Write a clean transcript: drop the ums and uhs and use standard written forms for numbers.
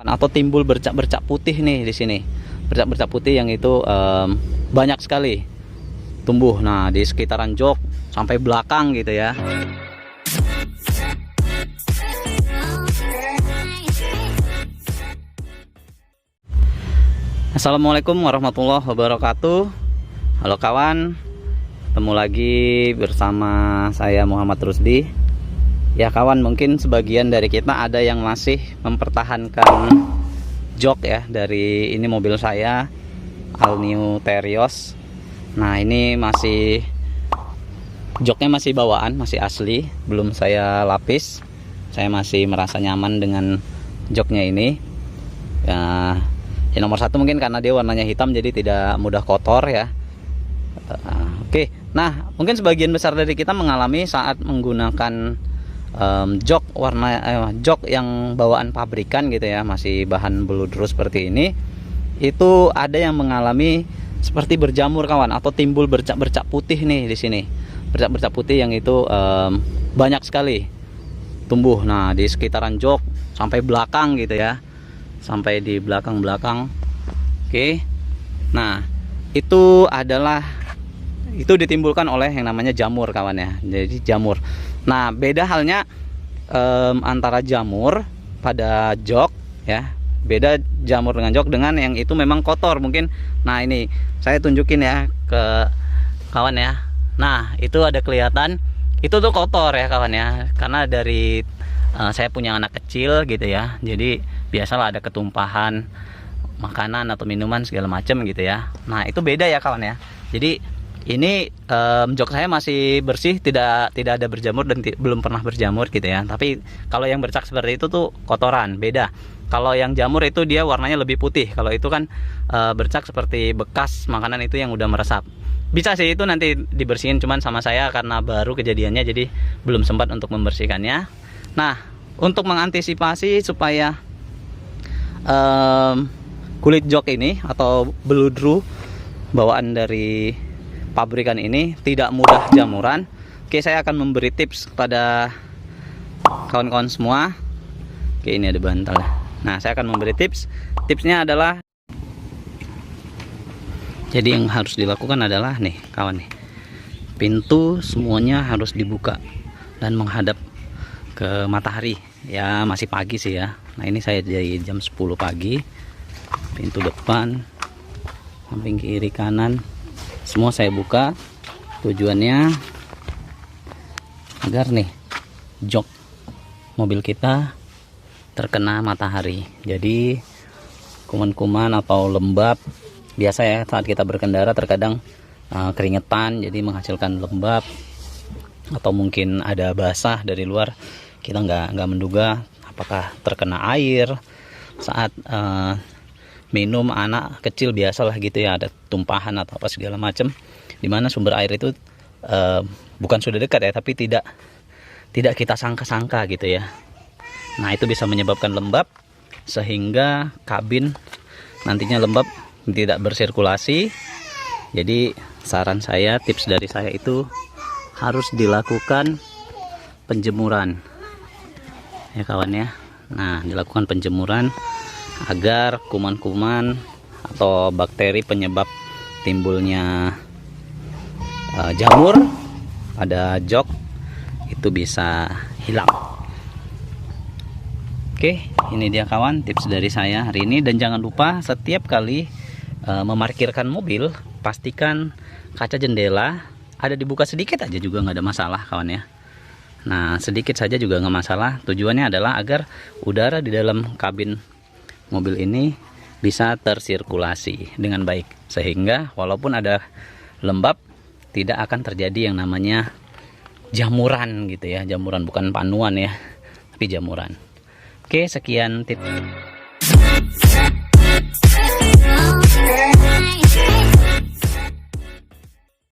atau timbul bercak-bercak putih nih di sini. Bercak-bercak putih yang itu banyak sekali tumbuh. Nah, di sekitaran jok sampai belakang gitu ya. Assalamualaikum warahmatullahi wabarakatuh. Halo kawan, ketemu lagi bersama saya Muhammad Rusdi. Ya kawan, mungkin sebagian dari kita ada yang masih mempertahankan jok ya dari ini mobil saya All New Terios. Nah, ini masih joknya masih bawaan, masih asli, belum saya lapis. Saya masih merasa nyaman dengan joknya ini. Ya nomor satu mungkin karena dia warnanya hitam, jadi tidak mudah kotor ya. Oke, nah mungkin sebagian besar dari kita mengalami saat menggunakan jok jok yang bawaan pabrikan gitu ya, masih bahan beludru seperti ini, itu ada yang mengalami seperti berjamur kawan, atau timbul bercak-bercak putih nih di sini. Bercak-bercak putih yang itu banyak sekali tumbuh. Nah, di sekitaran jok sampai belakang gitu ya, sampai di belakang-belakang. Oke, nah itu ditimbulkan oleh yang namanya jamur kawan ya. Jadi jamur. Nah, beda halnya antara jamur pada jok ya. Beda jamur dengan jok dengan yang itu memang kotor mungkin. Nah, ini saya tunjukin ya ke kawan ya. Nah, itu ada kelihatan itu tuh kotor ya kawan ya. Karena dari saya punya anak kecil gitu ya. Jadi biasalah ada ketumpahan makanan atau minuman segala macam gitu ya. Nah, itu beda ya kawan ya. Jadi ini jok saya masih bersih, tidak ada berjamur dan belum pernah berjamur gitu ya. Tapi kalau yang bercak seperti itu tuh kotoran, beda. Kalau yang jamur itu dia warnanya lebih putih. Kalau itu kan bercak seperti bekas makanan itu yang udah meresap. Bisa sih itu nanti dibersihin, cuman sama saya karena baru kejadiannya jadi belum sempat untuk membersihkannya. Nah, untuk mengantisipasi supaya kulit jok ini atau beludru bawaan dari pabrikan ini tidak mudah jamuran, oke, saya akan memberi tips kepada kawan-kawan semua. Oke, ini ada bantal. Nah, saya akan memberi tipsnya adalah, jadi yang harus dilakukan adalah nih kawan nih, pintu semuanya harus dibuka dan menghadap ke matahari ya. Masih pagi sih ya. Nah, ini saya dari jam 10 pagi. Pintu depan, samping kiri kanan semua saya buka. Tujuannya agar nih jok mobil kita terkena matahari. Jadi kuman-kuman atau lembab, biasa ya saat kita berkendara terkadang keringetan, jadi menghasilkan lembab, atau mungkin ada basah dari luar, kita nggak menduga apakah terkena air saat minum. Anak kecil biasalah gitu ya, ada tumpahan atau apa segala macam, dimana sumber air itu bukan sudah dekat ya, tapi tidak kita sangka-sangka gitu ya. Nah, itu bisa menyebabkan lembab sehingga kabin nantinya lembab, tidak bersirkulasi. Jadi saran saya, tips dari saya itu harus dilakukan penjemuran ya kawan ya. Nah, dilakukan penjemuran agar kuman-kuman atau bakteri penyebab timbulnya jamur pada jok itu bisa hilang. Oke, ini dia kawan tips dari saya hari ini. Dan jangan lupa setiap kali memarkirkan mobil, pastikan kaca jendela ada dibuka sedikit aja juga nggak ada masalah kawan ya. Nah, sedikit saja juga nggak masalah. Tujuannya adalah agar udara di dalam kabin mobil ini bisa tersirkulasi dengan baik, sehingga walaupun ada lembab tidak akan terjadi yang namanya jamuran gitu ya. Jamuran bukan panuan ya, tapi jamuran. Oke, sekian tips.